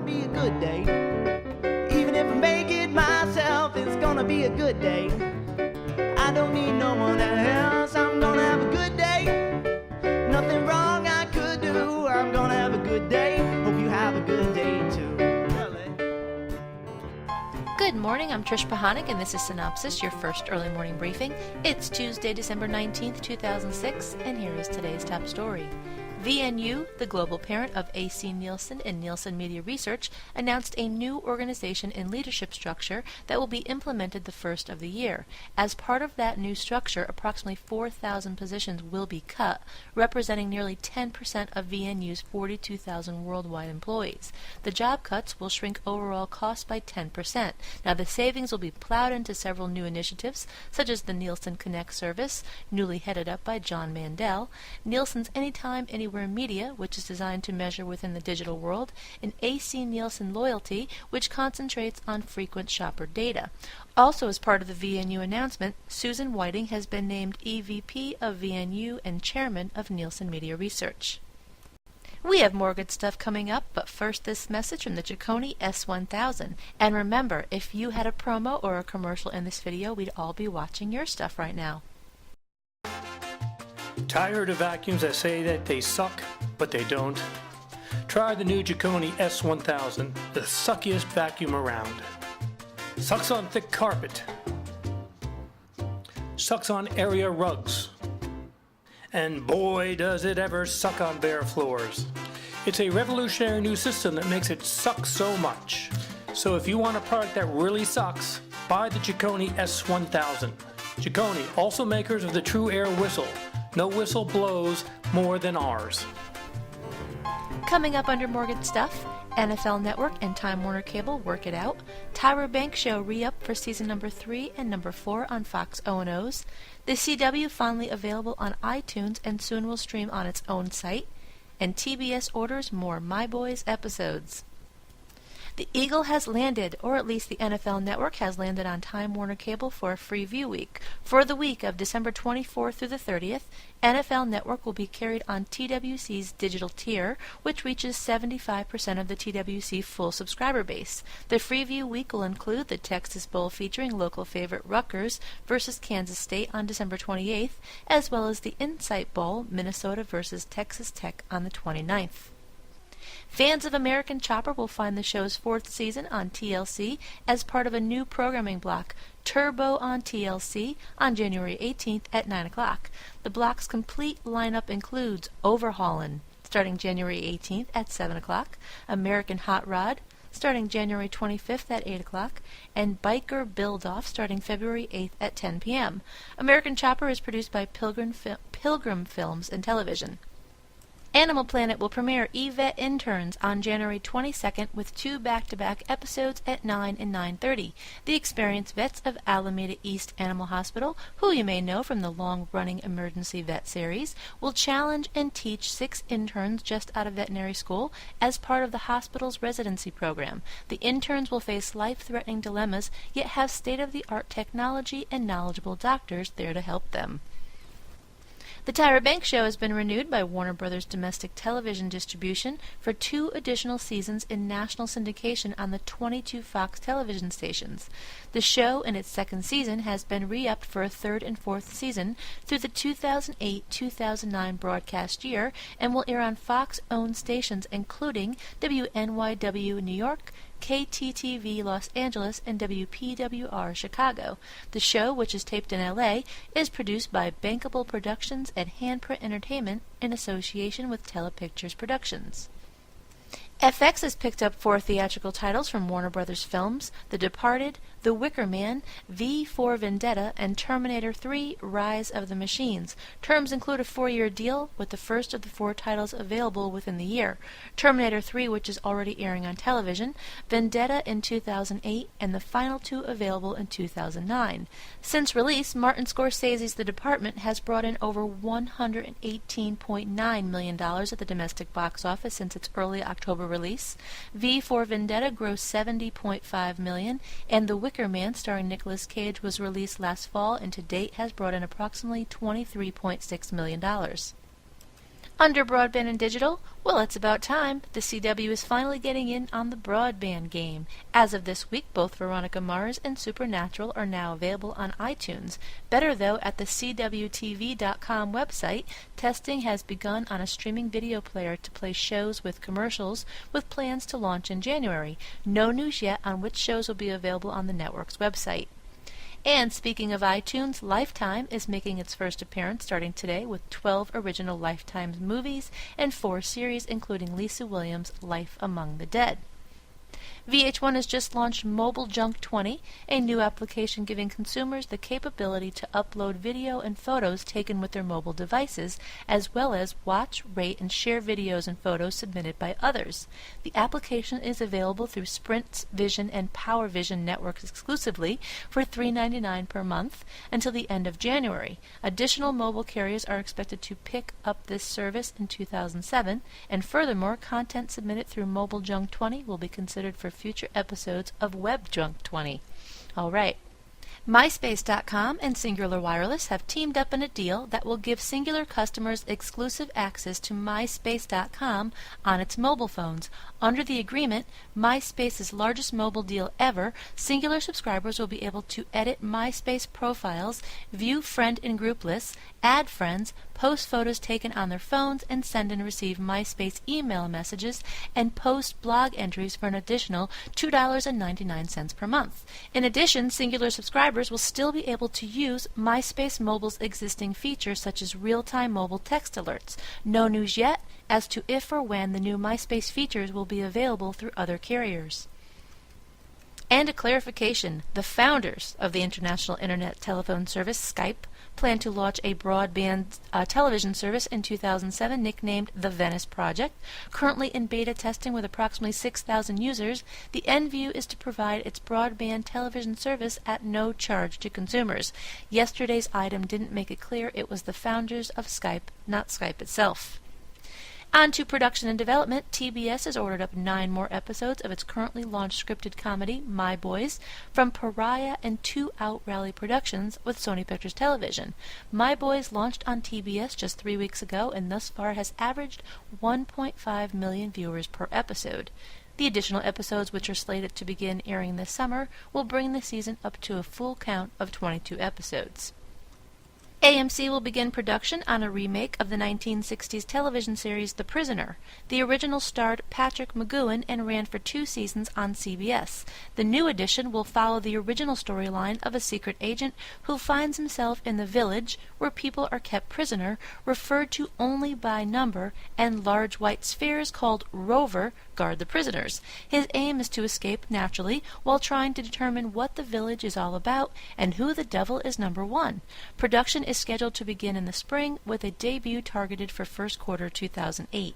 be a good day. Even if I make it myself, it's gonna be a good day. I don't need no one else, I'm gonna have a good day. Nothing wrong I could do, I'm gonna have a good day. Hope you have a good day too. Good morning, I'm Trish Pahanik and this is Cynopsis, your first early morning briefing. It's Tuesday, December 19th, 2006, and here is today's top story. VNU, the global parent of AC Nielsen and Nielsen Media Research, announced a new organization and leadership structure that will be implemented the first of the year. As part of that new structure, approximately 4,000 positions will be cut, representing nearly 10% of VNU's 42,000 worldwide employees. The job cuts will shrink overall costs by 10%. Now, the savings will be plowed into several new initiatives, such as the Nielsen Connect service, newly headed up by John Mandel, Nielsen's Anytime, Anywhere Media, which is designed to measure within the digital world, and AC Nielsen Loyalty, which concentrates on frequent shopper data. Also, as part of the VNU announcement, Susan Whiting has been named EVP of VNU and Chairman of Nielsen Media Research. We have more good stuff coming up, but first this message from the Chicony S1000. And remember, if you had a promo or a commercial in this video, we'd all be watching your stuff right now. Tired of vacuums that say that they suck, but they don't? Try the new Chicony S1000, the suckiest vacuum around. Sucks on thick carpet. Sucks on area rugs. And boy, does it ever suck on bare floors. It's a revolutionary new system that makes it suck so much. So if you want a product that really sucks, buy the Chicony S1000. Chicony, also makers of the True Air Whistle. No whistle blows more than ours. Coming up under more good stuff, NFL Network and Time Warner Cable work it out. Tyra Banks show re-up for season number 3 and number 4 on Fox O&Os. The CW finally available on iTunes and soon will stream on its own site. And TBS orders more MyBoys episodes. The Eagle has landed, or at least the NFL Network has landed on Time Warner Cable for a free view week. For the week of December 24th through the 30th, NFL Network will be carried on TWC's digital tier, which reaches 75% of the TWC full subscriber base. The free view week will include the Texas Bowl featuring local favorite Rutgers versus Kansas State on December 28th, as well as the Insight Bowl, Minnesota versus Texas Tech on the 29th. Fans of American Chopper will find the show's 4th season on TLC as part of a new programming block, Turbo on TLC, on January 18th at 9 o'clock. The block's complete lineup includes Overhaulin', starting January 18th at 7 o'clock, American Hot Rod, starting January 25th at 8 o'clock, and Biker Build-Off, starting February 8th at 10 p.m. American Chopper is produced by Pilgrim Films and Television. Animal Planet will premiere E-Vet Interns on January 22nd with 2 back-to-back episodes at 9 and 9:30. The experienced vets of Alameda East Animal Hospital, who you may know from the long-running Emergency Vet series, will challenge and teach 6 interns just out of veterinary school as part of the hospital's residency program. The interns will face life-threatening dilemmas, yet have state-of-the-art technology and knowledgeable doctors there to help them. The Tyra Banks Show has been renewed by Warner Brothers Domestic Television Distribution for 2 additional seasons in national syndication on the 22 Fox television stations. The show, in its 2nd season, has been re-upped for a 3rd and 4th season through the 2008-2009 broadcast year and will air on Fox-owned stations including WNYW New York, KTTV Los Angeles, and WPWR Chicago. The show, which is taped in LA, is produced by Bankable Productions and Handprint Entertainment in association with Telepictures Productions. FX has picked up 4 theatrical titles from Warner Brothers Films: The Departed, The Wicker Man, V for Vendetta, and Terminator 3: Rise of the Machines. Terms include a 4-year deal, with the first of the 4 titles available within the year: Terminator 3, which is already airing on television, Vendetta in 2008, and the final 2 available in 2009. Since release, Martin Scorsese's The Department has brought in over $118.9 million at the domestic box office since its early October release. V for Vendetta grossed $70.5 million, and The Wicker Man, starring Nicolas Cage, was released last fall and to date has brought in approximately $23.6 million. Under broadband and digital, well, it's about time. The CW is finally getting in on the broadband game. As of this week, both Veronica Mars and Supernatural are now available on iTunes. Better, though, at the CWTV.com website, testing has begun on a streaming video player to play shows with commercials, with plans to launch in January. No news yet on which shows will be available on the network's website. And speaking of iTunes, Lifetime is making its first appearance starting today with 12 original Lifetime movies and 4 series, including Lisa Williams' Life Among the Dead. VH1 has just launched Mobile Junk 20, a new application giving consumers the capability to upload video and photos taken with their mobile devices, as well as watch, rate, and share videos and photos submitted by others. The application is available through Sprint's Vision and PowerVision networks exclusively for $3.99 per month until the end of January. Additional mobile carriers are expected to pick up this service in 2007, and furthermore, content submitted through Mobile Junk 20 will be considered for future episodes of Web Junk 20. All right. MySpace.com and Singular Wireless have teamed up in a deal that will give Singular customers exclusive access to MySpace.com on its mobile phones. Under the agreement, MySpace's largest mobile deal ever, Singular subscribers will be able to edit MySpace profiles, view friend and group lists, add friends, post photos taken on their phones, and send and receive MySpace email messages, and post blog entries for an additional $2.99 per month. In addition, Singular subscribers will still be able to use MySpace Mobile's existing features such as real-time mobile text alerts. No news yet as to if or when the new MySpace features will be available through other carriers. And a clarification, the founders of the international internet telephone service Skype plan to launch a broadband television service in 2007 nicknamed the Venice Project. Currently in beta testing with approximately 6,000 users, the end view is to provide its broadband television service at no charge to consumers. Yesterday's item didn't make it clear it was the founders of Skype, not Skype itself. On to production and development, TBS has ordered up 9 more episodes of its currently launched scripted comedy, MyBoys, from Pariah and 2 Out Rally Productions with Sony Pictures Television. MyBoys launched on TBS just 3 weeks ago and thus far has averaged 1.5 million viewers per episode. The additional episodes, which are slated to begin airing this summer, will bring the season up to a full count of 22 episodes. AMC will begin production on a remake of the 1960s television series The Prisoner. The original starred Patrick McGoohan and ran for 2 seasons on CBS. The new edition will follow the original storyline of a secret agent who finds himself in the village where people are kept prisoner, referred to only by number, and large white spheres called Rover guard the prisoners. His aim is to escape naturally while trying to determine what the village is all about and who the devil is number 1. Production is scheduled to begin in the spring with a debut targeted for first quarter 2008.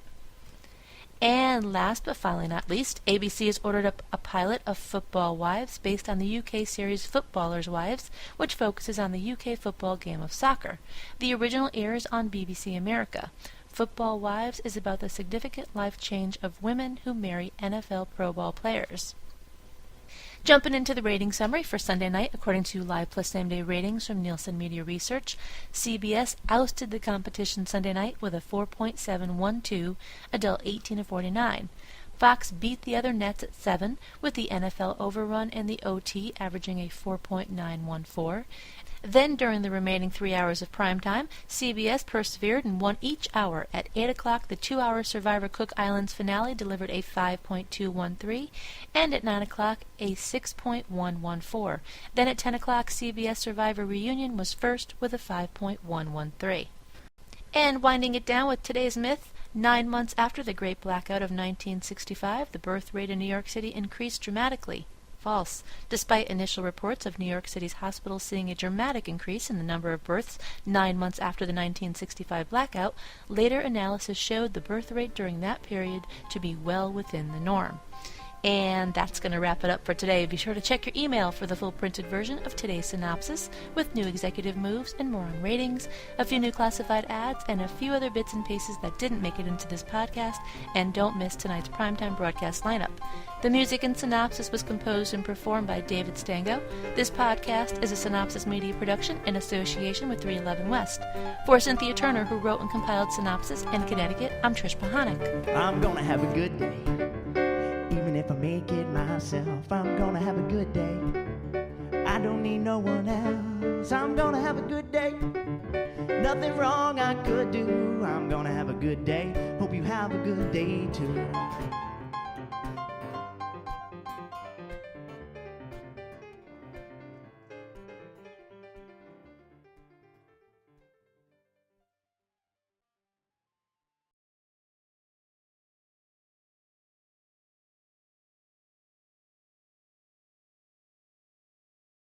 And last but finally not least, ABC has ordered up a pilot of Football Wives based on the UK series Footballers' Wives, which focuses on the UK football game of soccer. The original airs on BBC America. Football Wives is about the significant life change of women who marry NFL Pro Bowl players. Jumping into the rating summary for Sunday night, according to Live Plus Same Day ratings from Nielsen Media Research, CBS ousted the competition Sunday night with a 4.712, adult 18 to 49. Fox beat the other nets at 7, with the NFL overrun and the OT averaging a 4.914. Then, during the remaining 3 hours of primetime, CBS persevered and won each hour. At 8 o'clock, the 2-hour Survivor Cook Islands finale delivered a 5.213, and at 9 o'clock, a 6.114. Then at 10 o'clock, CBS Survivor Reunion was first with a 5.113. And winding it down with today's myth, 9 months after the Great Blackout of 1965, the birth rate in New York City increased dramatically. False. Despite initial reports of New York City's hospitals seeing a dramatic increase in the number of births 9 months after the 1965 blackout, later analysis showed the birth rate during that period to be well within the norm. And that's going to wrap it up for today. Be sure to check your email for the full printed version of today's synopsis with new executive moves and more on ratings, a few new classified ads, and a few other bits and pieces that didn't make it into this podcast. And don't miss tonight's primetime broadcast lineup. The music in Cynopsis was composed and performed by David Stango. This podcast is a Cynopsis media production in association with 311 West. For Cynthia Turner, who wrote and compiled Cynopsis in Connecticut, I'm Trish Pahanik. I'm gonna have a good day. Even if I make it myself, I'm gonna have a good day. I don't need no one else. I'm gonna have a good day. Nothing wrong I could do. I'm gonna have a good day. Hope you have a good day too.